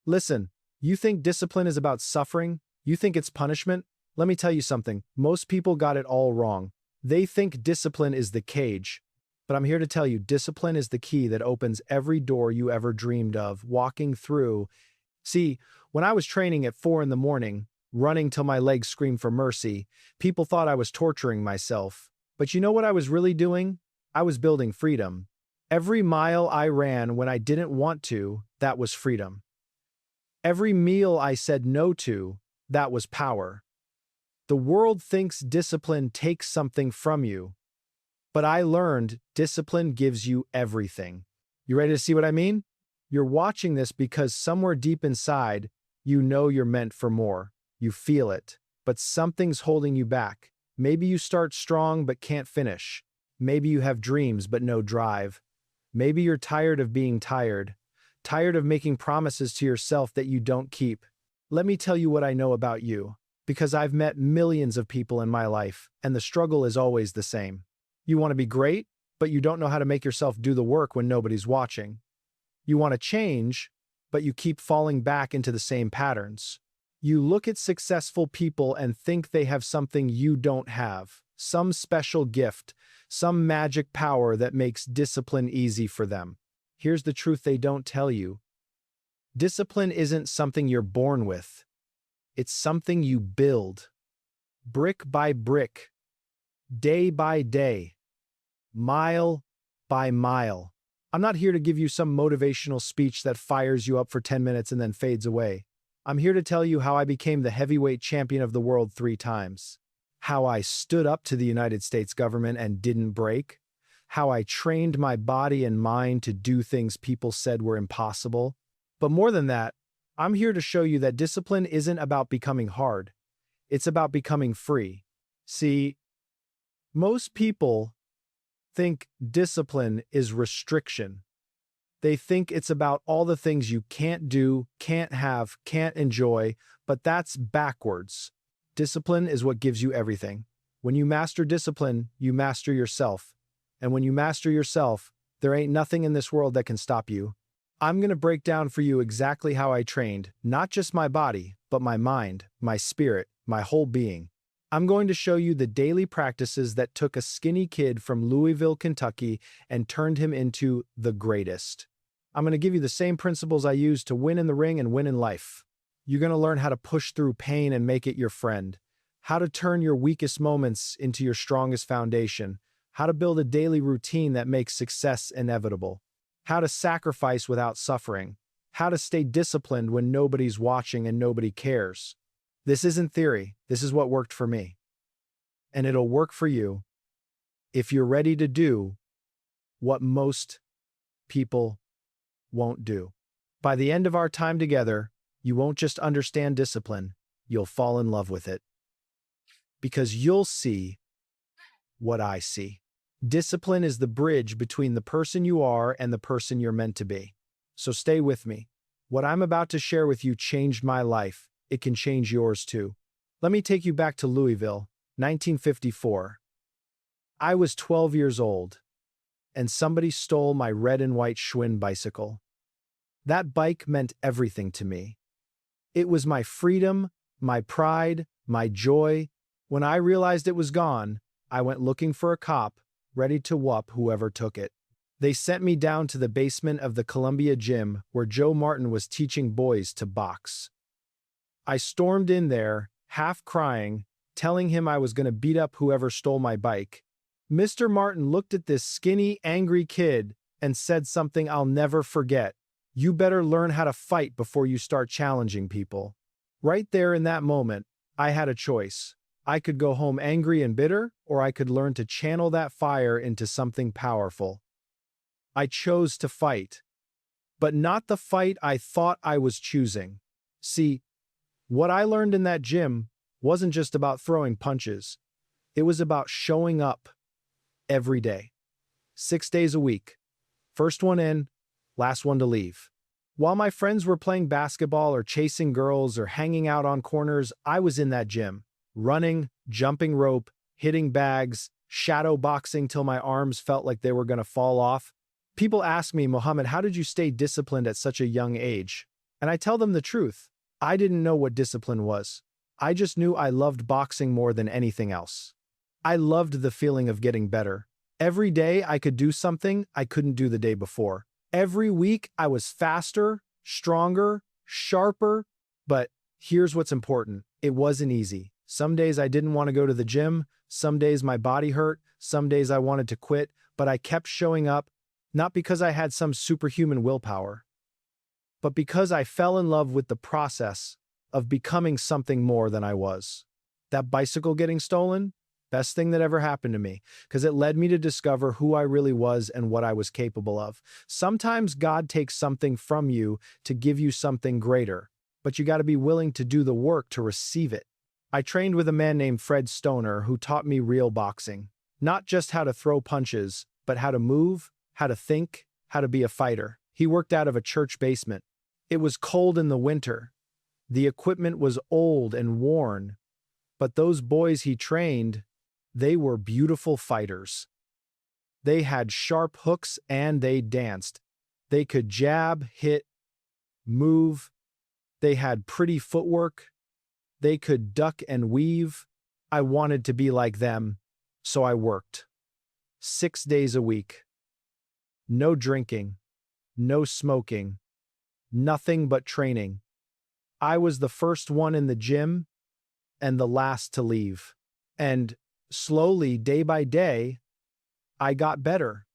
Listen, you think discipline is about suffering? You think it's punishment? Let me tell you something. Most people got it all wrong. They think discipline is the cage. But I'm here to tell you, discipline is the key that opens every door you ever dreamed of walking through. See, when I was training at 4 in the morning, running till my legs screamed for mercy, people thought I was torturing myself. But you know what I was really doing? I was building freedom. Every mile I ran when I didn't want to, that was freedom. Every meal I said no to, that was power. The world thinks discipline takes something from you. But I learned discipline gives you everything. You ready to see what I mean? You're watching this because somewhere deep inside, you know you're meant for more. You feel it. But something's holding you back. Maybe you start strong but can't finish. Maybe you have dreams but no drive. Maybe you're tired of being tired. Tired of making promises to yourself that you don't keep. Let me tell you what I know about you. Because I've met millions of people in my life, and the struggle is always the same. You want to be great, but you don't know how to make yourself do the work when nobody's watching. You want to change, but you keep falling back into the same patterns. You look at successful people and think they have something you don't have, some special gift, some magic power that makes discipline easy for them. Here's the truth they don't tell you. Discipline isn't something you're born with. It's something you build. Brick by brick. Day by day. Mile by mile. I'm not here to give you some motivational speech that fires you up for 10 minutes and then fades away. I'm here to tell you how I became the heavyweight champion of the world 3 times. How I stood up to the United States government and didn't break. How I trained my body and mind to do things people said were impossible. But more than that, I'm here to show you that discipline isn't about becoming hard. It's about becoming free. See, most people think discipline is restriction. They think it's about all the things you can't do, can't have, can't enjoy, but that's backwards. Discipline is what gives you everything. When you master discipline, you master yourself. And when you master yourself, there ain't nothing in this world that can stop you. I'm going to break down for you exactly how I trained, not just my body, but my mind, my spirit, my whole being. I'm going to show you the daily practices that took a skinny kid from Louisville, Kentucky, and turned him into the greatest. I'm going to give you the same principles I use to win in the ring and win in life. You're going to learn how to push through pain and make it your friend, how to turn your weakest moments into your strongest foundation, how to build a daily routine that makes success inevitable, how to sacrifice without suffering, how to stay disciplined when nobody's watching and nobody cares. This isn't theory, this is what worked for me. And it'll work for you if you're ready to do what most people won't do. By the end of our time together, you won't just understand discipline, you'll fall in love with it. Because you'll see what I see. Discipline is the bridge between the person you are and the person you're meant to be. So stay with me. What I'm about to share with you changed my life. It can change yours too. Let me take you back to Louisville, 1954. I was 12 years old, and somebody stole my red and white Schwinn bicycle. That bike meant everything to me. It was my freedom, my pride, my joy. When I realized it was gone, I went looking for a cop, ready to whoop whoever took it. They sent me down to the basement of the Columbia gym where Joe Martin was teaching boys to box. I stormed in there, half crying, telling him I was going to beat up whoever stole my bike. Mr. Martin looked at this skinny, angry kid and said something I'll never forget. You better learn how to fight before you start challenging people. Right there in that moment, I had a choice. I could go home angry and bitter, or I could learn to channel that fire into something powerful. I chose to fight. But not the fight I thought I was choosing. See, what I learned in that gym wasn't just about throwing punches. It was about showing up every day. 6 days a week. First one in, last one to leave. While my friends were playing basketball or chasing girls or hanging out on corners, I was in that gym. Running, jumping rope, hitting bags, shadow boxing till my arms felt like they were going to fall off. People ask me, Mohammed, how did you stay disciplined at such a young age? And I tell them the truth. I didn't know what discipline was. I just knew I loved boxing more than anything else. I loved the feeling of getting better. Every day I could do something I couldn't do the day before. Every week I was faster, stronger, sharper. But here's what's important. It wasn't easy. Some days I didn't want to go to the gym. Some days my body hurt. Some days I wanted to quit. But I kept showing up, not because I had some superhuman willpower, but because I fell in love with the process of becoming something more than I was. That bicycle getting stolen? Best thing that ever happened to me, because it led me to discover who I really was and what I was capable of. Sometimes God takes something from you to give you something greater, but you got to be willing to do the work to receive it. I trained with a man named Fred Stoner who taught me real boxing. Not just how to throw punches, but how to move, how to think, how to be a fighter. He worked out of a church basement. It was cold in the winter. The equipment was old and worn, but those boys he trained, they were beautiful fighters. They had sharp hooks and they danced. They could jab, hit, move. They had pretty footwork. They could duck and weave. I wanted to be like them, so I worked. 6 days a week. No drinking, no smoking, nothing but training. I was the first one in the gym and the last to leave. And slowly, day by day, I got better.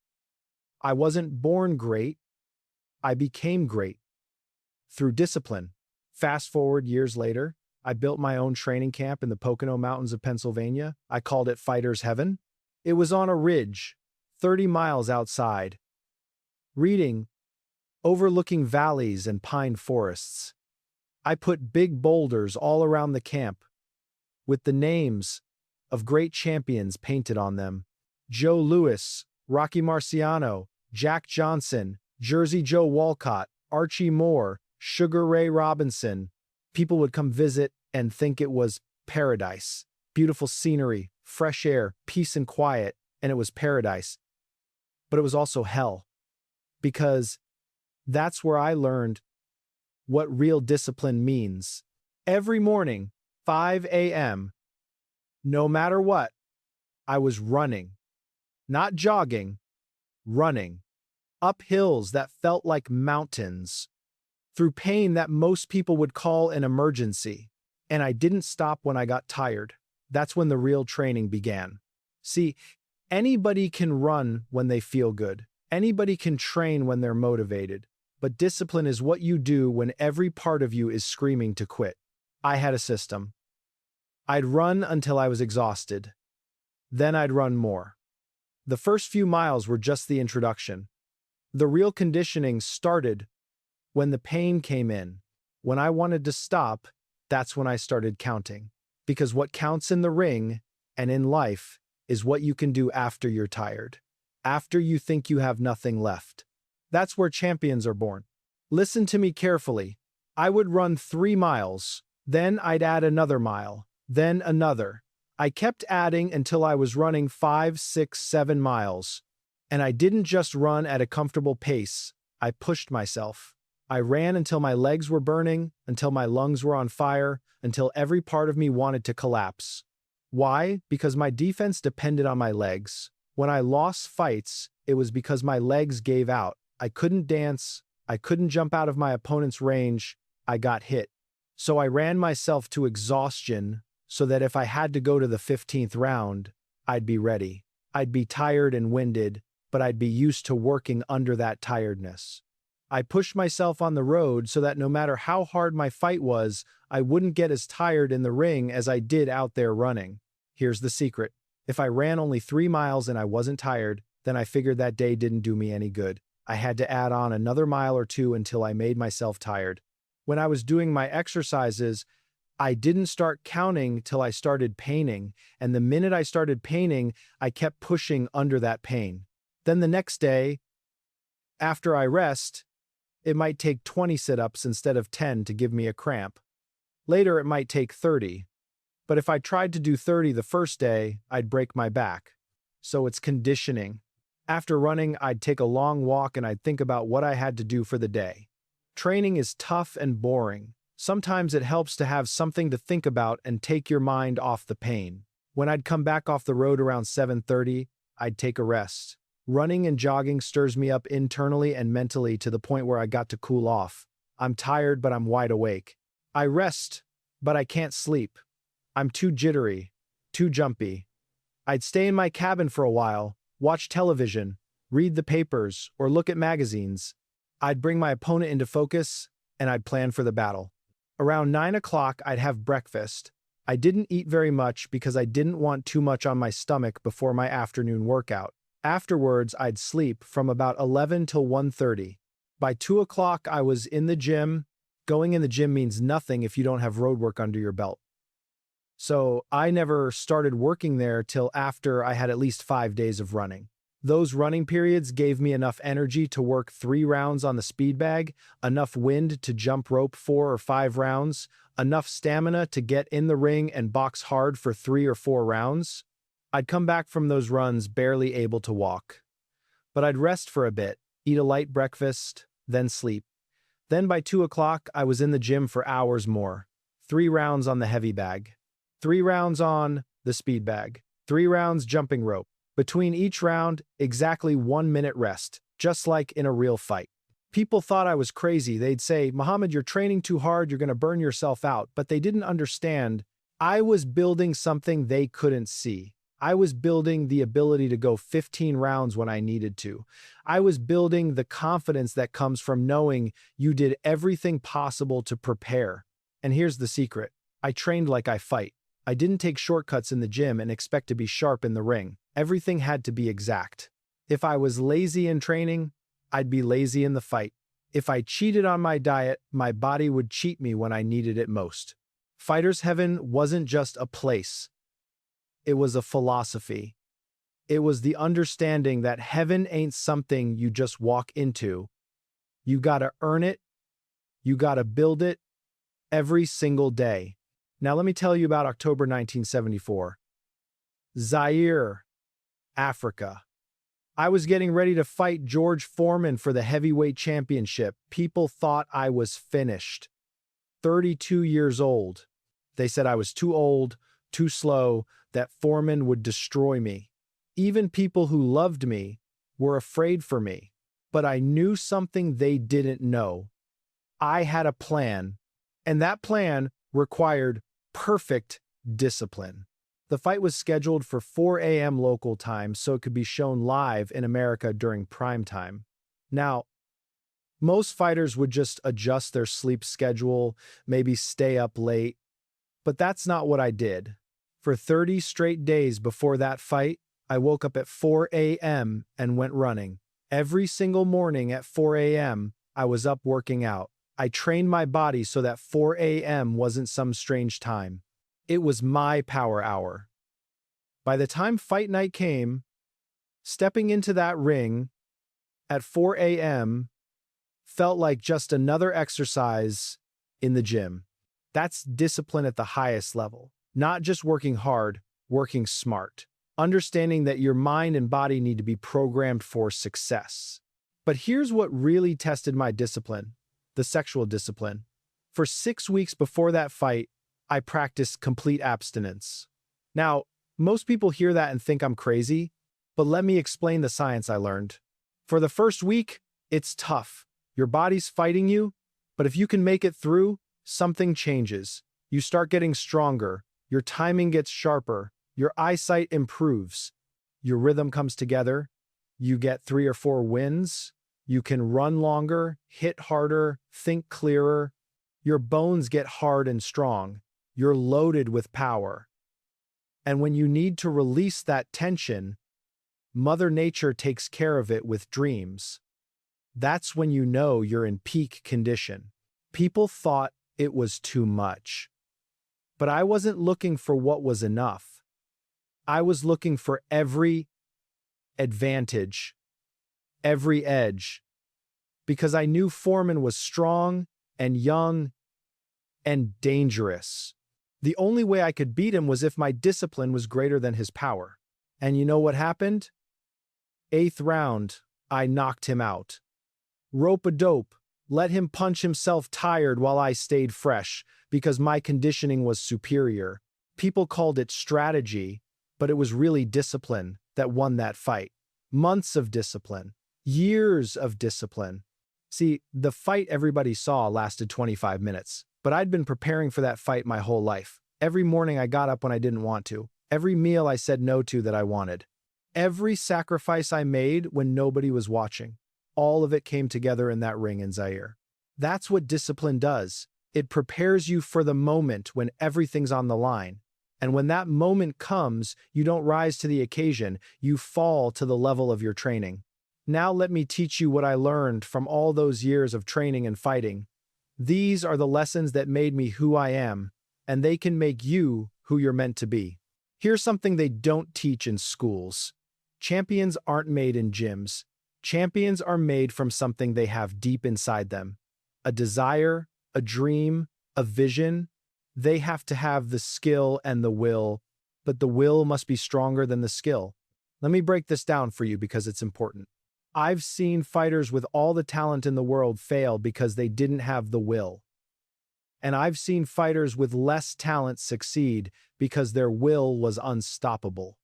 I wasn't born great. I became great. Through discipline. Fast forward years later, I built my own training camp in the Pocono Mountains of Pennsylvania. I called it Fighter's Heaven. It was on a ridge, 30 miles outside, reading, overlooking valleys and pine forests. I put big boulders all around the camp, with the names of great champions painted on them. Joe Louis, Rocky Marciano, Jack Johnson, Jersey Joe Walcott, Archie Moore, Sugar Ray Robinson. People would come visit and think it was paradise. Beautiful scenery, fresh air, peace and quiet, and it was paradise. But it was also hell. Because that's where I learned what real discipline means. Every morning, 5 a.m., no matter what, I was running. Not jogging, running. Up hills that felt like mountains. Through pain that most people would call an emergency. And I didn't stop when I got tired. That's when the real training began. See, anybody can run when they feel good. Anybody can train when they're motivated. But discipline is what you do when every part of you is screaming to quit. I had a system. I'd run until I was exhausted. Then I'd run more. The first few miles were just the introduction. The real conditioning started when the pain came in. When I wanted to stop, that's when I started counting. Because what counts in the ring and in life is what you can do after you're tired. After you think you have nothing left. That's where champions are born. Listen to me carefully. I would run 3 miles, then I'd add another mile, then another. I kept adding until I was running 5, 6, 7 miles. And I didn't just run at a comfortable pace. I pushed myself. I ran until my legs were burning, until my lungs were on fire, until every part of me wanted to collapse. Why? Because my defense depended on my legs. When I lost fights, it was because my legs gave out. I couldn't dance. I couldn't jump out of my opponent's range. I got hit. So I ran myself to exhaustion so that if I had to go to the 15th round, I'd be ready. I'd be tired and winded, but I'd be used to working under that tiredness. I pushed myself on the road so that no matter how hard my fight was, I wouldn't get as tired in the ring as I did out there running. Here's the secret. If I ran only 3 miles and I wasn't tired, then I figured that day didn't do me any good. I had to add on another mile or 2 until I made myself tired. When I was doing my exercises, I didn't start counting till I started paining, and the minute I started paining, I kept pushing under that pain. Then the next day, after I rest, it might take 20 sit-ups instead of 10 to give me a cramp. Later it might take 30. But if I tried to do 30 the first day, I'd break my back. So it's conditioning. After running, I'd take a long walk and I'd think about what I had to do for the day. Training is tough and boring. Sometimes it helps to have something to think about and take your mind off the pain. When I'd come back off the road around 7:30, I'd take a rest. Running and jogging stirs me up internally and mentally to the point where I got to cool off. I'm tired, but I'm wide awake. I rest, but I can't sleep. I'm too jittery, too jumpy. I'd stay in my cabin for a while, watch television, read the papers, or look at magazines. I'd bring my opponent into focus, and I'd plan for the battle. Around 9 o'clock, I'd have breakfast. I didn't eat very much because I didn't want too much on my stomach before my afternoon workout. Afterwards, I'd sleep from about 11 till 1:30. By 2 o'clock, I was in the gym. Going in the gym means nothing if you don't have road work under your belt. So I never started working there till after I had at least 5 days of running. Those running periods gave me enough energy to work 3 rounds on the speed bag, enough wind to jump rope 4 or 5 rounds, enough stamina to get in the ring and box hard for 3 or 4 rounds. I'd come back from those runs barely able to walk. But I'd rest for a bit, eat a light breakfast, then sleep. Then by 2 o'clock, I was in the gym for hours more. 3 rounds on the heavy bag, 3 rounds on the speed bag, 3 rounds jumping rope. Between each round, exactly 1 minute rest, just like in a real fight. People thought I was crazy. They'd say, "Muhammad, you're training too hard, you're going to burn yourself out." But they didn't understand. I was building something they couldn't see. I was building the ability to go 15 rounds when I needed to. I was building the confidence that comes from knowing you did everything possible to prepare. And here's the secret. I trained like I fight. I didn't take shortcuts in the gym and expect to be sharp in the ring. Everything had to be exact. If I was lazy in training, I'd be lazy in the fight. If I cheated on my diet, my body would cheat me when I needed it most. Fighter's Heaven wasn't just a place. It was a philosophy. It was the understanding that heaven ain't something you just walk into. You gotta earn it. You gotta build it every single day. Now let me tell you about October 1974. Zaire, Africa. I was getting ready to fight George Foreman for the heavyweight championship. People thought I was finished. 32 years old. They said I was too old, too slow, that Foreman would destroy me. Even people who loved me were afraid for me. But I knew something they didn't know. I had a plan, and that plan required perfect discipline. The fight was scheduled for 4 a.m. local time so it could be shown live in America during prime time. Now, most fighters would just adjust their sleep schedule, maybe stay up late, but that's not what I did. For 30 straight days before that fight, I woke up at 4 a.m. and went running. Every single morning at 4 a.m., I was up working out. I trained my body so that 4 a.m. wasn't some strange time. It was my power hour. By the time fight night came, stepping into that ring at 4 a.m. felt like just another exercise in the gym. That's discipline at the highest level. Not just working hard, working smart. Understanding that your mind and body need to be programmed for success. But here's what really tested my discipline, the sexual discipline. For 6 weeks before that fight, I practiced complete abstinence. Now, most people hear that and think I'm crazy, but let me explain the science I learned. For the first week, it's tough. Your body's fighting you, but if you can make it through, something changes. You start getting stronger, your timing gets sharper, your eyesight improves, your rhythm comes together, you get 3 or 4 wins, you can run longer, hit harder, think clearer, your bones get hard and strong, you're loaded with power. And when you need to release that tension, Mother Nature takes care of it with dreams. That's when you know you're in peak condition. People thought it was too much. But I wasn't looking for what was enough. I was looking for every advantage, every edge, because I knew Foreman was strong and young and dangerous. The only way I could beat him was if my discipline was greater than his power. And you know what happened? 8th round, I knocked him out. Rope-a-dope, Let him punch himself tired while I stayed fresh, because my conditioning was superior. People called it strategy, but it was really discipline that won that fight. Months of discipline. Years of discipline. See, the fight everybody saw lasted 25 minutes, but I'd been preparing for that fight my whole life. Every morning I got up when I didn't want to. Every meal I said no to that I wanted. Every sacrifice I made when nobody was watching. All of it came together in that ring in Zaire. That's what discipline does. It prepares you for the moment when everything's on the line. And when that moment comes, you don't rise to the occasion, you fall to the level of your training. Now let me teach you what I learned from all those years of training and fighting. These are the lessons that made me who I am, and they can make you who you're meant to be. Here's something they don't teach in schools. Champions aren't made in gyms. Champions are made from something they have deep inside them. A desire, a dream, a vision. They have to have the skill and the will, but the will must be stronger than the skill. Let me break this down for you because it's important. I've seen fighters with all the talent in the world fail because they didn't have the will. And I've seen fighters with less talent succeed because their will was unstoppable.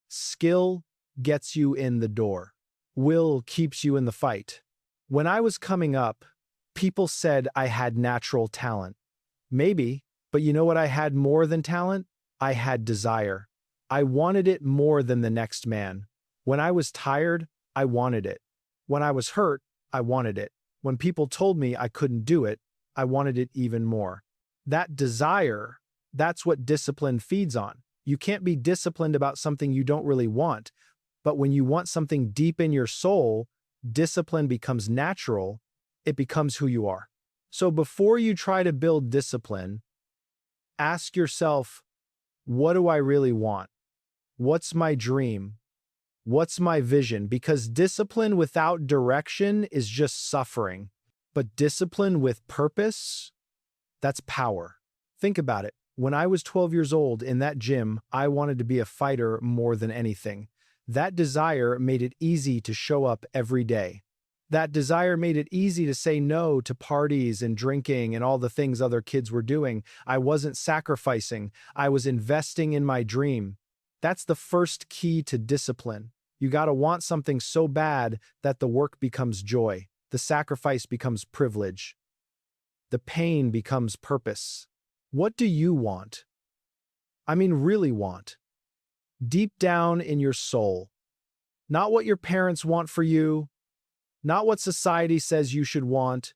Skill gets you in the door. Will keeps you in the fight. When I was coming up, people said I had natural talent. Maybe, but you know what I had more than talent? I had desire. I wanted it more than the next man. When I was tired, I wanted it. When I was hurt, I wanted it. When people told me I couldn't do it, I wanted it even more. That desire, that's what discipline feeds on. You can't be disciplined about something you don't really want, but when you want something deep in your soul, discipline becomes natural, it becomes who you are. So before you try to build discipline, ask yourself, what do I really want? What's my dream? What's my vision? Because discipline without direction is just suffering. But discipline with purpose, that's power. Think about it. When I was 12 years old in that gym, I wanted to be a fighter more than anything. That desire made it easy to show up every day. That desire made it easy to say no to parties and drinking and all the things other kids were doing. I wasn't sacrificing. I was investing in my dream. That's the first key to discipline. You gotta want something so bad that the work becomes joy. The sacrifice becomes privilege. The pain becomes purpose. What do you want? I mean, really want. Deep down in your soul. Not what your parents want for you. Not what society says you should want.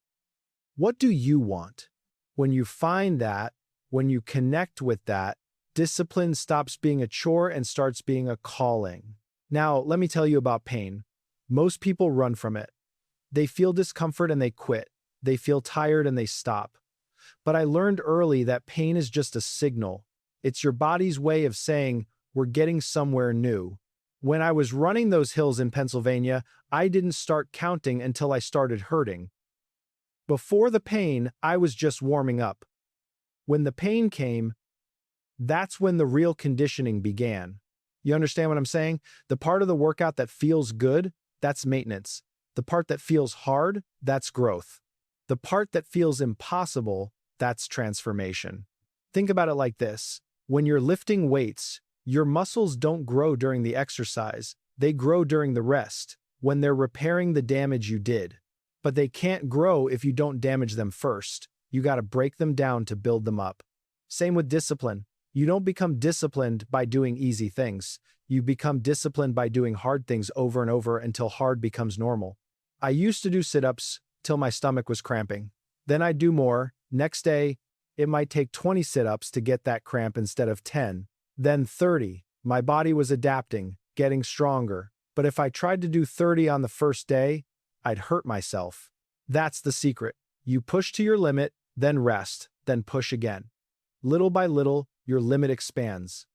What do you want? When you find that, when you connect with that, discipline stops being a chore and starts being a calling. Now, let me tell you about pain. Most people run from it. They feel discomfort and they quit. They feel tired and they stop. But I learned early that pain is just a signal. It's your body's way of saying, we're getting somewhere new. When I was running those hills in Pennsylvania, I didn't start counting until I started hurting. Before the pain, I was just warming up. When the pain came, that's when the real conditioning began. You understand what I'm saying? The part of the workout that feels good, that's maintenance. The part that feels hard, that's growth. The part that feels impossible, that's transformation. Think about it like this. When you're lifting weights, your muscles don't grow during the exercise. They grow during the rest, when they're repairing the damage you did. But they can't grow if you don't damage them first. You gotta break them down to build them up. Same with discipline. You don't become disciplined by doing easy things. You become disciplined by doing hard things over and over until hard becomes normal. I used to do sit-ups till my stomach was cramping. Then I'd do more. Next day, it might take 20 sit-ups to get that cramp instead of 10. Then 30. My body was adapting, getting stronger. But if I tried to do 30 on the first day, I'd hurt myself. That's the secret. You push to your limit, then rest, then push again. Little by little, your limit expands.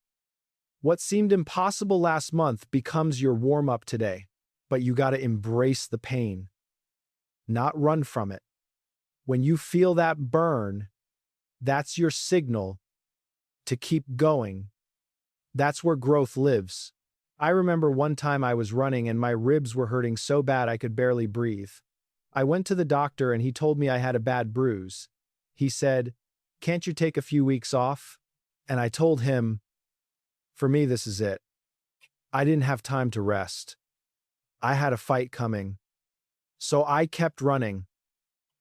What seemed impossible last month becomes your warm-up today. But you gotta embrace the pain, not run from it. When you feel that burn, that's your signal to keep going. That's where growth lives. I remember one time I was running and my ribs were hurting so bad I could barely breathe. I went to the doctor and he told me I had a bad bruise. He said, "Can't you take a few weeks off?" And I told him, "For me, this is it. I didn't have time to rest. I had a fight coming." So I kept running.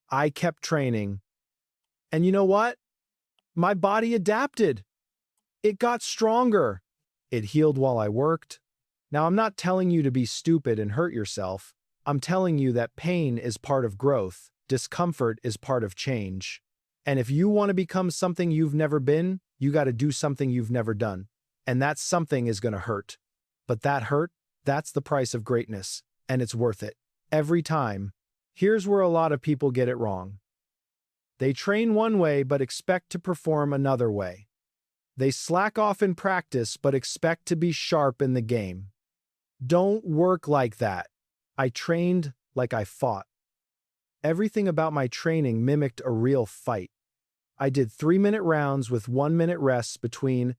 I kept training. And you know what? My body adapted. It got stronger. It healed while I worked. Now, I'm not telling you to be stupid and hurt yourself. I'm telling you that pain is part of growth. Discomfort is part of change. And if you want to become something you've never been, you got to do something you've never done. And that something is going to hurt. But that hurt, that's the price of greatness. And it's worth it. Every time. Here's where a lot of people get it wrong. They train one way but expect to perform another way. They slack off in practice but expect to be sharp in the game. Don't work like that. I trained like I fought. Everything about my training mimicked a real fight. I did 3-minute rounds with 1-minute rests between,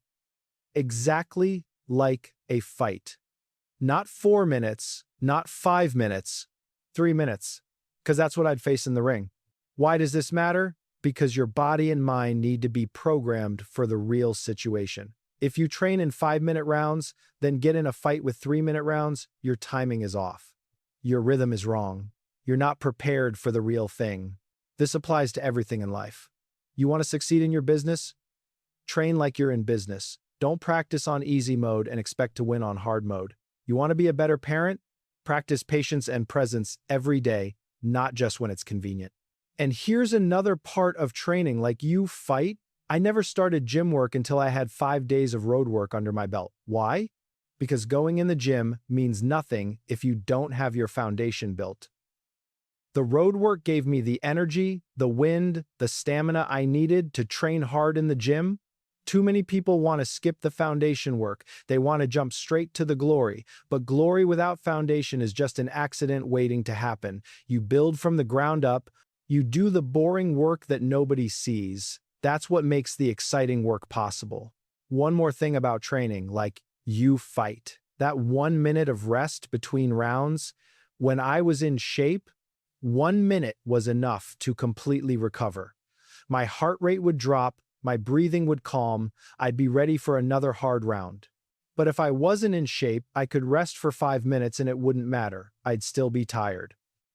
exactly like a fight. Not 4 minutes, not 5 minutes, 3 minutes, because that's what I'd face in the ring. Why does this matter? Because your body and mind need to be programmed for the real situation. If you train in 5-minute rounds, then get in a fight with 3-minute rounds, your timing is off. Your rhythm is wrong. You're not prepared for the real thing. This applies to everything in life. You want to succeed in your business? Train like you're in business. Don't practice on easy mode and expect to win on hard mode. You want to be a better parent? Practice patience and presence every day, not just when it's convenient. And here's another part of training, like you fight. I never started gym work until I had 5 days of road work under my belt. Why? Because going in the gym means nothing if you don't have your foundation built. The road work gave me the energy, the wind, the stamina I needed to train hard in the gym. Too many people want to skip the foundation work. They want to jump straight to the glory. But glory without foundation is just an accident waiting to happen. You build from the ground up. You do the boring work that nobody sees. That's what makes the exciting work possible. One more thing about training, like you fight. That 1 minute of rest between rounds, when I was in shape, 1 minute was enough to completely recover. My heart rate would drop, my breathing would calm, I'd be ready for another hard round. But if I wasn't in shape, I could rest for 5 minutes and it wouldn't matter. I'd still be tired.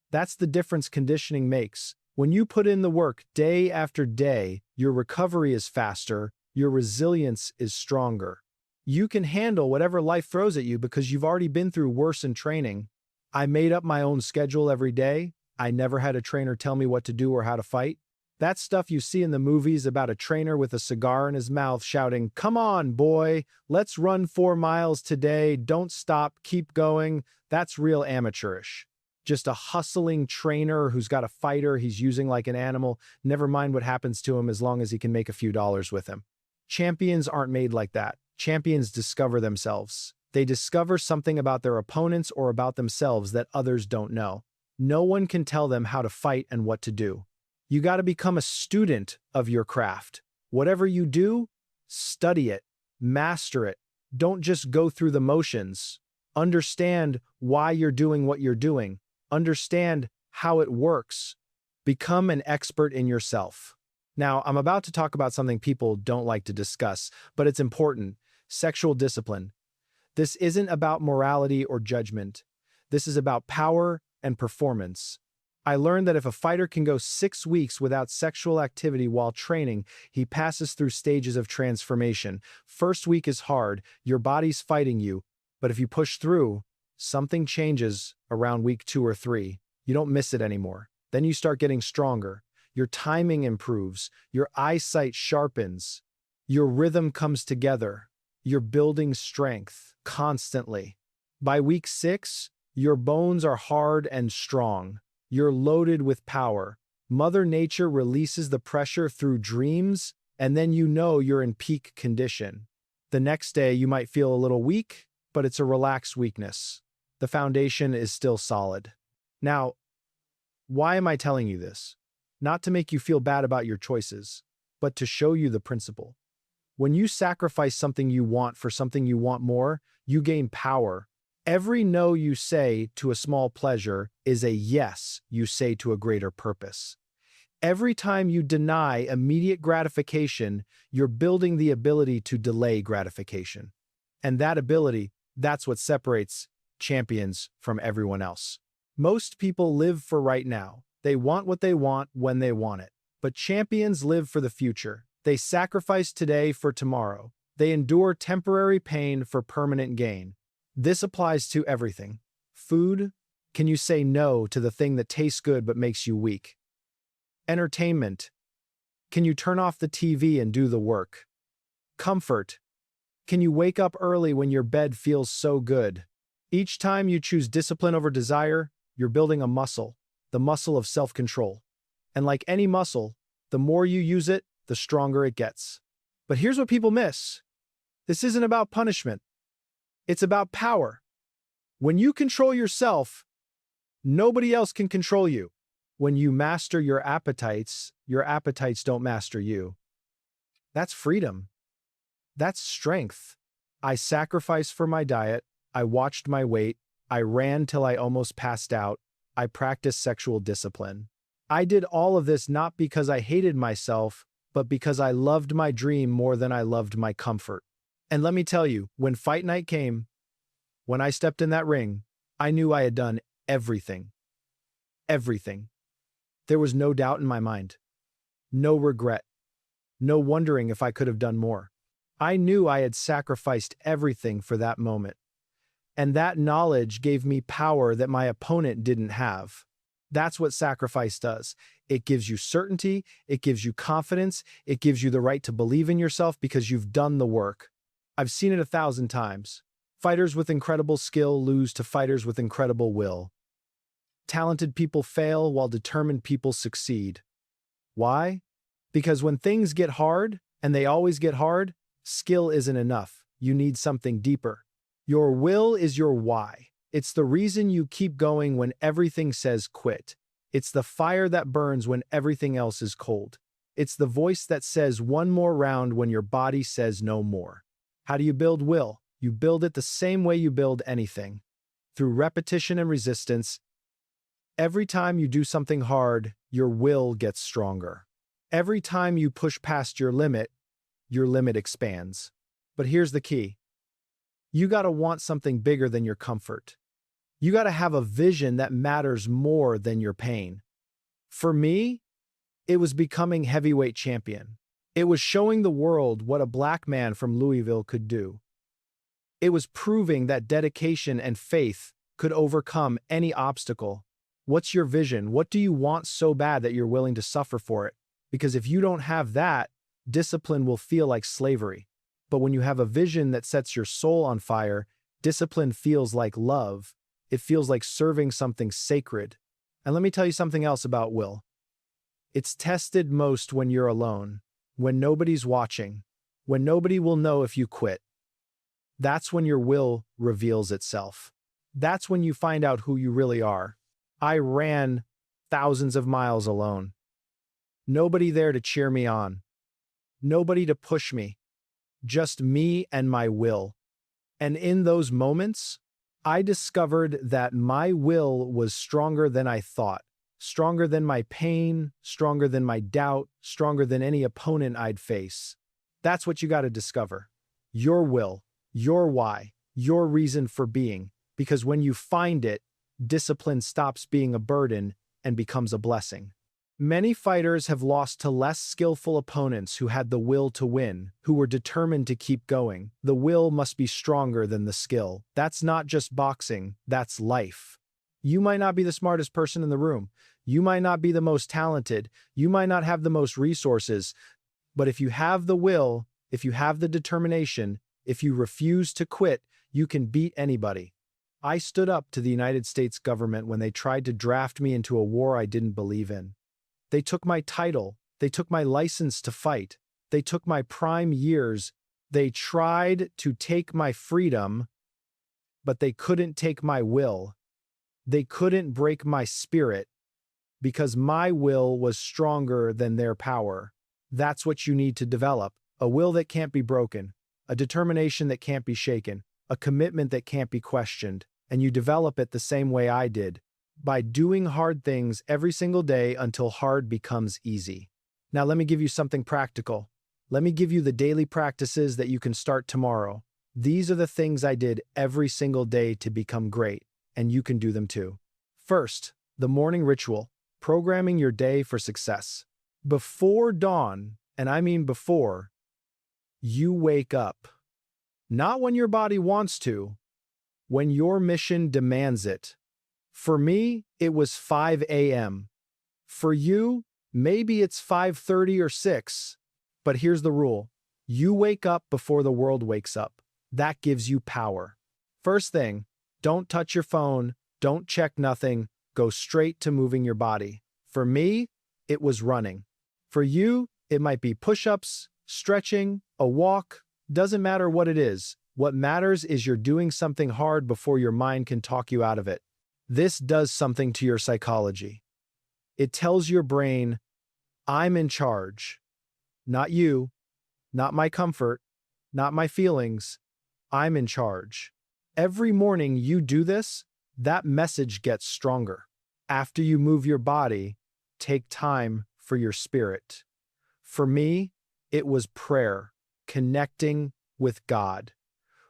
That's the difference conditioning makes. When you put in the work day after day, your recovery is faster, your resilience is stronger. You can handle whatever life throws at you because you've already been through worse in training. I made up my own schedule every day. I never had a trainer tell me what to do or how to fight. That stuff you see in the movies about a trainer with a cigar in his mouth shouting, "Come on, boy, let's run 4 miles today, don't stop, keep going," that's real amateurish. Just a hustling trainer who's got a fighter he's using like an animal, never mind what happens to him as long as he can make a few dollars with him. Champions aren't made like that. Champions discover themselves. They discover something about their opponents or about themselves that others don't know. No one can tell them how to fight and what to do. You got to become a student of your craft. Whatever you do, study it, master it. Don't just go through the motions. Understand why you're doing what you're doing. Understand how it works. Become an expert in yourself. Now, I'm about to talk about something people don't like to discuss, but it's important: sexual discipline. This isn't about morality or judgment. This is about power and performance. I learned that if a fighter can go 6 weeks without sexual activity while training, he passes through stages of transformation. First week is hard, your body's fighting you, but if you push through, something changes around week 2 or 3. You don't miss it anymore. Then you start getting stronger. Your timing improves. Your eyesight sharpens. Your rhythm comes together. You're building strength constantly. By week 6, your bones are hard and strong. You're loaded with power. Mother Nature releases the pressure through dreams, and then you know you're in peak condition. The next day, you might feel a little weak, but it's a relaxed weakness. The foundation is still solid. Now, why am I telling you this? Not to make you feel bad about your choices, but to show you the principle. When you sacrifice something you want for something you want more, you gain power. Every no you say to a small pleasure is a yes you say to a greater purpose. Every time you deny immediate gratification, you're building the ability to delay gratification. And that ability, that's what separates champions from everyone else. Most people live for right now. They want what they want when they want it. But champions live for the future. They sacrifice today for tomorrow. They endure temporary pain for permanent gain. This applies to everything. Food? Can you say no to the thing that tastes good but makes you weak? Entertainment? Can you turn off the TV and do the work? Comfort? Can you wake up early when your bed feels so good? Each time you choose discipline over desire, you're building a muscle, the muscle of self-control. And like any muscle, the more you use it, the stronger it gets. But here's what people miss. This isn't about punishment. It's about power. When you control yourself, nobody else can control you. When you master your appetites don't master you. That's freedom. That's strength. I sacrificed for my diet. I watched my weight. I ran till I almost passed out. I practiced sexual discipline. I did all of this not because I hated myself, but because I loved my dream more than I loved my comfort. And let me tell you, when fight night came, when I stepped in that ring, I knew I had done everything. Everything. There was no doubt in my mind. No regret. No wondering if I could have done more. I knew I had sacrificed everything for that moment. And that knowledge gave me power that my opponent didn't have. That's what sacrifice does. It gives you certainty, it gives you confidence, it gives you the right to believe in yourself because you've done the work. I've seen it 1,000 times. Fighters with incredible skill lose to fighters with incredible will. Talented people fail while determined people succeed. Why? Because when things get hard, and they always get hard, skill isn't enough. You need something deeper. Your will is your why. It's the reason you keep going when everything says quit. It's the fire that burns when everything else is cold. It's the voice that says one more round when your body says no more. How do you build will? You build it the same way you build anything. Through repetition and resistance. Every time you do something hard, your will gets stronger. Every time you push past your limit expands. But here's the key. You gotta want something bigger than your comfort. You gotta have a vision that matters more than your pain. For me, it was becoming heavyweight champion. It was showing the world what a black man from Louisville could do. It was proving that dedication and faith could overcome any obstacle. What's your vision? What do you want so bad that you're willing to suffer for it? Because if you don't have that, discipline will feel like slavery. But when you have a vision that sets your soul on fire, discipline feels like love. It feels like serving something sacred. And let me tell you something else about will. It's tested most when you're alone, when nobody's watching, when nobody will know if you quit. That's when your will reveals itself. That's when you find out who you really are. I ran thousands of miles alone. Nobody there to cheer me on. Nobody to push me. Just me and my will. And in those moments, I discovered that my will was stronger than I thought, stronger than my pain, stronger than my doubt, stronger than any opponent I'd face. That's what you got to discover. Your will, your why, your reason for being. Because when you find it, discipline stops being a burden and becomes a blessing. Many fighters have lost to less skillful opponents who had the will to win, who were determined to keep going. The will must be stronger than the skill. That's not just boxing, that's life. You might not be the smartest person in the room. You might not be the most talented. You might not have the most resources. But if you have the will, if you have the determination, if you refuse to quit, you can beat anybody. I stood up to the United States government when they tried to draft me into a war I didn't believe in. They took my title. They took my license to fight. They took my prime years. They tried to take my freedom, but they couldn't take my will. They couldn't break my spirit because my will was stronger than their power. That's what you need to develop. A will that can't be broken, a determination that can't be shaken, a commitment that can't be questioned. and you develop it the same way I did, by doing hard things every single day until hard becomes easy. Now let me give you something practical. Let me give you the daily practices that you can start tomorrow. These are the things I did every single day to become great, and you can do them too. First, the morning ritual, programming your day for success. Before dawn, and I mean before, you wake up. Not when your body wants to, when your mission demands it. For me, it was 5 a.m. For you, maybe it's 5:30 or 6. But here's the rule. You wake up before the world wakes up. That gives you power. First thing, don't touch your phone, don't check nothing, go straight to moving your body. For me, it was running. For you, it might be push-ups, stretching, a walk, doesn't matter what it is. What matters is you're doing something hard before your mind can talk you out of it. This does something to your psychology. It tells your brain, I'm in charge. Not you, not my comfort, not my feelings. I'm in charge. Every morning you do this, that message gets stronger. After you move your body, take time for your spirit. For me, it was prayer, connecting with God,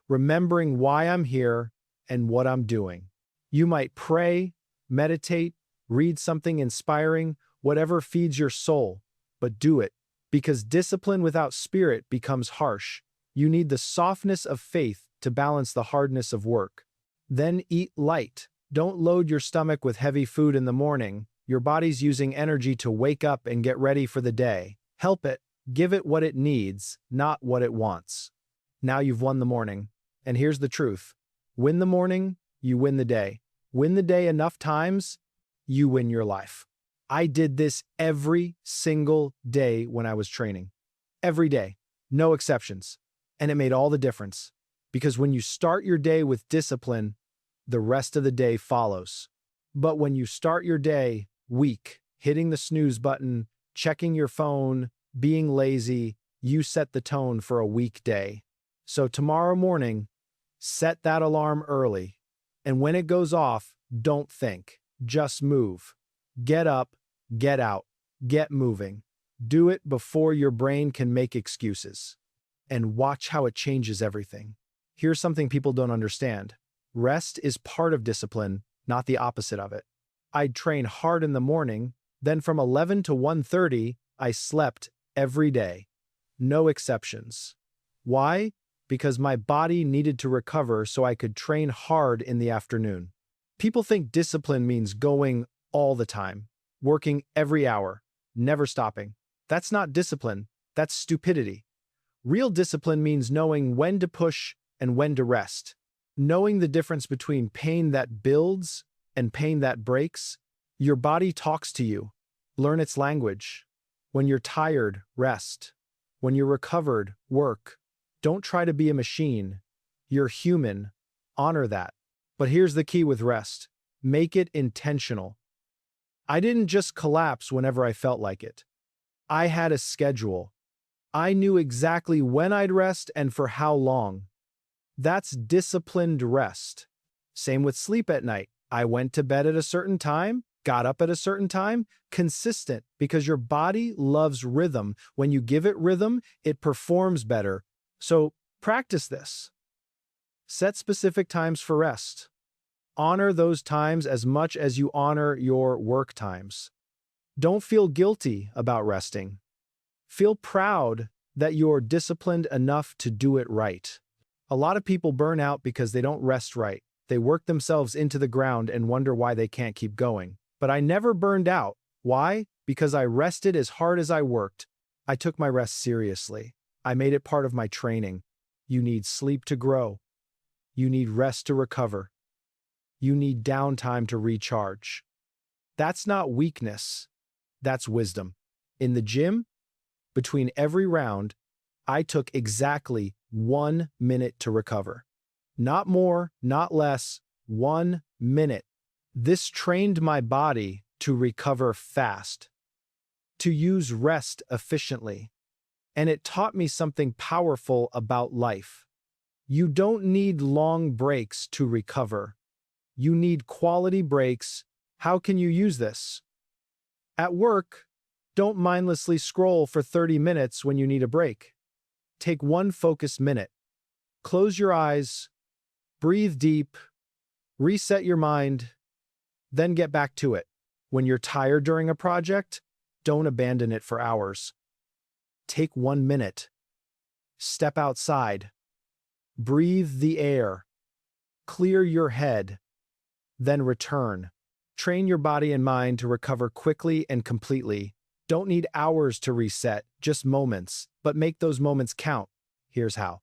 remembering why I'm here and what I'm doing. You might pray, meditate, read something inspiring, whatever feeds your soul, but do it, because discipline without spirit becomes harsh. You need the softness of faith to balance the hardness of work. Then eat light. Don't load your stomach with heavy food in the morning. Your body's using energy to wake up and get ready for the day. Help it. Give it what it needs, not what it wants. Now you've won the morning. And here's the truth. Win the morning, you win the day. Win the day enough times, you win your life. I did this every single day when I was training. Every day. No exceptions. And it made all the difference. Because when you start your day with discipline, the rest of the day follows. But when you start your day weak, hitting the snooze button, checking your phone, being lazy, you set the tone for a weak day. So tomorrow morning, set that alarm early. And when it goes off, don't think. Just move. Get up, get out, get moving. Do it before your brain can make excuses. And watch how it changes everything. Here's something people don't understand. Rest is part of discipline, not the opposite of it. I'd train hard in the morning, then from 11 to 1:30, I slept every day. No exceptions. Why? Because my body needed to recover so I could train hard in the afternoon. People think discipline means going all the time, working every hour, never stopping. That's not discipline, that's stupidity. Real discipline means knowing when to push and when to rest. Knowing the difference between pain that builds and pain that breaks. Your body talks to you. Learn its language. When you're tired, rest. When you're recovered, work. Don't try to be a machine. You're human. Honor that. But here's the key with rest. Make it intentional. I didn't just collapse whenever I felt like it. I had a schedule. I knew exactly when I'd rest and for how long. That's disciplined rest. Same with sleep at night. I went to bed at a certain time, got up at a certain time. Consistent, because your body loves rhythm. When you give it rhythm, it performs better. So practice this. Set specific times for rest. Honor those times as much as you honor your work times. Don't feel guilty about resting. Feel proud that you're disciplined enough to do it right. A lot of people burn out because they don't rest right. They work themselves into the ground and wonder why they can't keep going. But I never burned out. Why? Because I rested as hard as I worked. I took my rest seriously. I made it part of my training. You need sleep to grow. You need rest to recover. You need downtime to recharge. That's not weakness. That's wisdom. In the gym, between every round, I took exactly 1 minute to recover. Not more, not less, 1 minute. This trained my body to recover fast, to use rest efficiently. And it taught me something powerful about life. You don't need long breaks to recover. You need quality breaks. How can you use this? At work, don't mindlessly scroll for 30 minutes when you need a break. Take one focused minute. Close your eyes, breathe deep, reset your mind, then get back to it. When you're tired during a project, don't abandon it for hours. Take 1 minute. Step outside. Breathe the air. Clear your head. Then return. Train your body and mind to recover quickly and completely. Don't need hours to reset, just moments, but make those moments count. Here's how.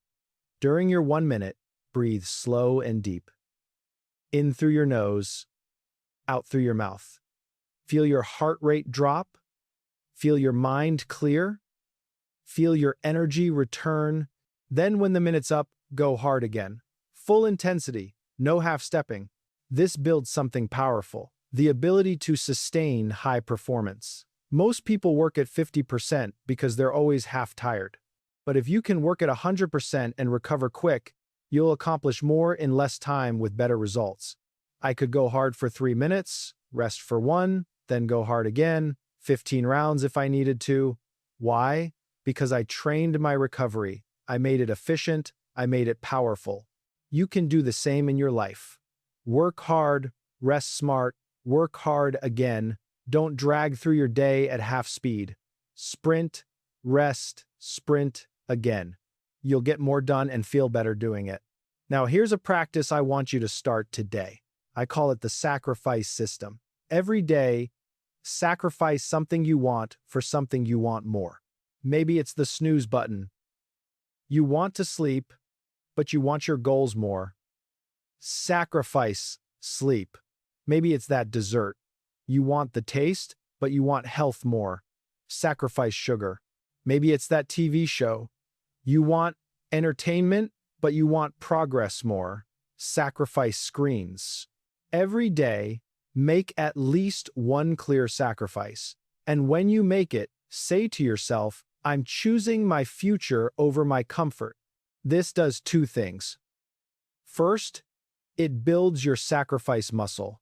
During your 1 minute, breathe slow and deep. In through your nose, out through your mouth. Feel your heart rate drop. Feel your mind clear. Feel your energy return. Then when the minute's up, go hard again. Full intensity, no half-stepping. This builds something powerful, the ability to sustain high performance. Most people work at 50% because they're always half-tired. But if you can work at 100% and recover quick, you'll accomplish more in less time with better results. I could go hard for 3 minutes, rest for 1, then go hard again, 15 rounds if I needed to. Why? Because I trained my recovery. I made it efficient. I made it powerful. You can do the same in your life. Work hard, rest smart, work hard again. Don't drag through your day at half speed. Sprint, rest, sprint again. You'll get more done and feel better doing it. Now here's a practice I want you to start today. I call it the sacrifice system. Every day, sacrifice something you want for something you want more. Maybe it's the snooze button. You want to sleep, but you want your goals more. Sacrifice sleep. Maybe it's that dessert. You want the taste, but you want health more. Sacrifice sugar. Maybe it's that TV show. You want entertainment, but you want progress more. Sacrifice screens. Every day, make at least one clear sacrifice. And when you make it, say to yourself, I'm choosing my future over my comfort. This does 2 things. First, it builds your sacrifice muscle.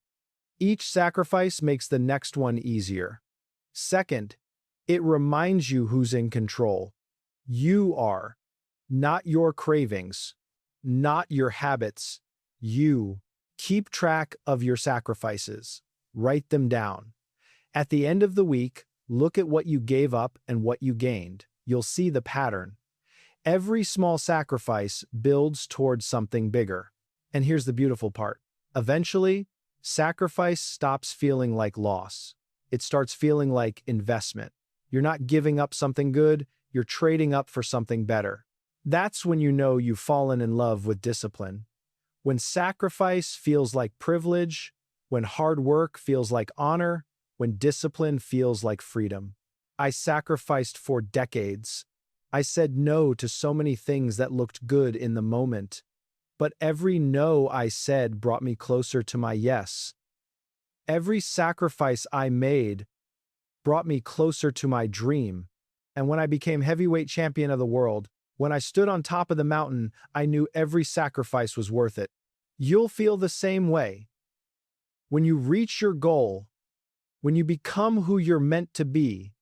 Each sacrifice makes the next one easier. Second, it reminds you who's in control. You are, not your cravings, not your habits. You. Keep track of your sacrifices. Write them down. At the end of the week, look at what you gave up and what you gained. You'll see the pattern. Every small sacrifice builds towards something bigger. And here's the beautiful part. Eventually, sacrifice stops feeling like loss. It starts feeling like investment. You're not giving up something good, you're trading up for something better. That's when you know you've fallen in love with discipline. When sacrifice feels like privilege, when hard work feels like honor, when discipline feels like freedom. I sacrificed for decades. I said no to so many things that looked good in the moment. But every no I said brought me closer to my yes. Every sacrifice I made brought me closer to my dream. And when I became heavyweight champion of the world, when I stood on top of the mountain, I knew every sacrifice was worth it. You'll feel the same way. When you reach your goal, when you become who you're meant to be,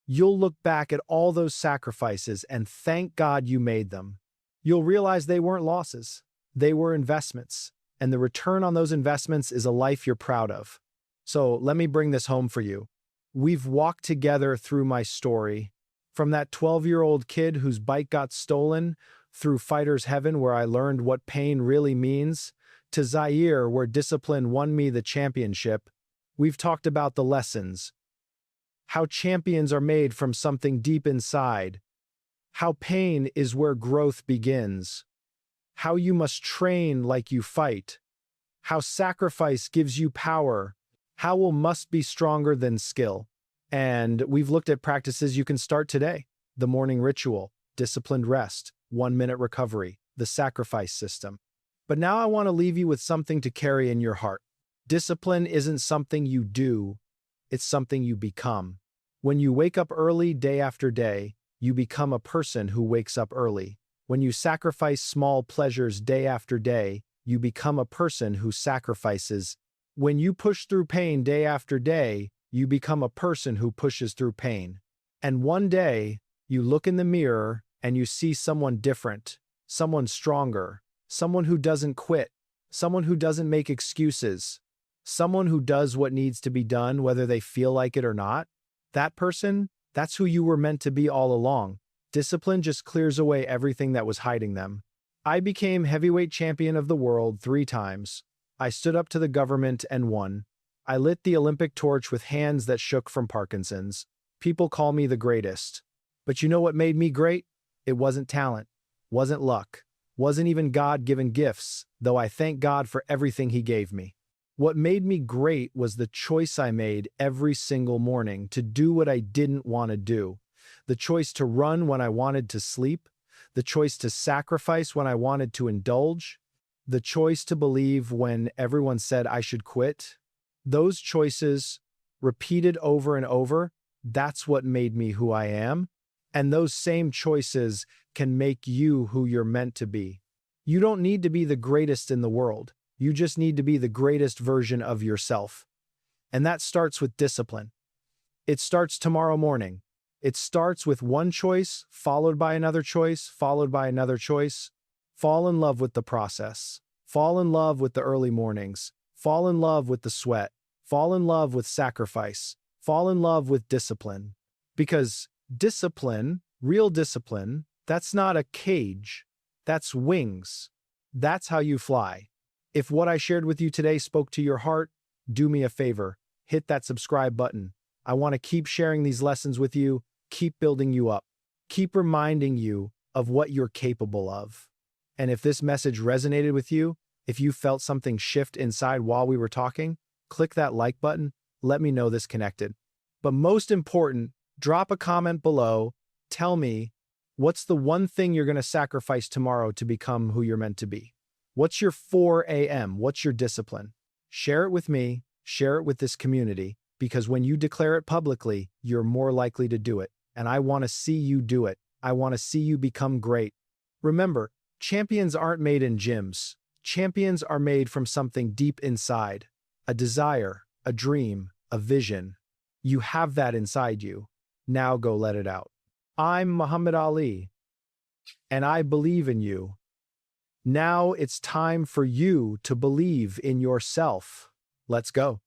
you'll look back at all those sacrifices and thank God you made them. You'll realize they weren't losses. They were investments. And the return on those investments is a life you're proud of. So let me bring this home for you. We've walked together through my story. From that 12-year-old kid whose bike got stolen, through Fighter's Heaven where I learned what pain really means, to Zaire where discipline won me the championship, we've talked about the lessons. How champions are made from something deep inside. How pain is where growth begins. How you must train like you fight. How sacrifice gives you power. How will must be stronger than skill. And we've looked at practices you can start today. The morning ritual, disciplined rest, 1-minute recovery, the sacrifice system. But now I want to leave you with something to carry in your heart. Discipline isn't something you do, it's something you become. When you wake up early day after day, you become a person who wakes up early. When you sacrifice small pleasures day after day, you become a person who sacrifices. When you push through pain day after day, you become a person who pushes through pain. And one day, you look in the mirror and you see someone different, someone stronger, someone who doesn't quit, someone who doesn't make excuses, someone who does what needs to be done whether they feel like it or not. That person, that's who you were meant to be all along. Discipline just clears away everything that was hiding them. I became heavyweight champion of the world 3 times. I stood up to the government and won. I lit the Olympic torch with hands that shook from Parkinson's. People call me the greatest. But you know what made me great? It wasn't talent, wasn't luck, wasn't even God-given gifts, though I thank God for everything He gave me. What made me great was the choice I made every single morning to do what I didn't want to do, the choice to run when I wanted to sleep, the choice to sacrifice when I wanted to indulge, the choice to believe when everyone said I should quit. Those choices, repeated over and over, that's what made me who I am. And those same choices can make you who you're meant to be. You don't need to be the greatest in the world. You just need to be the greatest version of yourself. And that starts with discipline. It starts tomorrow morning. It starts with one choice, followed by another choice, followed by another choice. Fall in love with the process. Fall in love with the early mornings. Fall in love with the sweat. Fall in love with sacrifice. Fall in love with discipline. Because discipline, real discipline, that's not a cage. That's wings. That's how you fly. If what I shared with you today spoke to your heart, do me a favor. Hit that subscribe button. I want to keep sharing these lessons with you, keep building you up, keep reminding you of what you're capable of. And if this message resonated with you, if you felt something shift inside while we were talking, click that like button, let me know this connected. But most important, drop a comment below, tell me, what's the one thing you're going to sacrifice tomorrow to become who you're meant to be? What's your 4 a.m.? What's your discipline? Share it with me, share it with this community, because when you declare it publicly, you're more likely to do it. And I want to see you do it. I want to see you become great. Remember, champions aren't made in gyms. Champions are made from something deep inside. A desire, a dream, a vision. You have that inside you. Now go let it out. I'm Muhammad Ali, and I believe in you. Now it's time for you to believe in yourself. Let's go.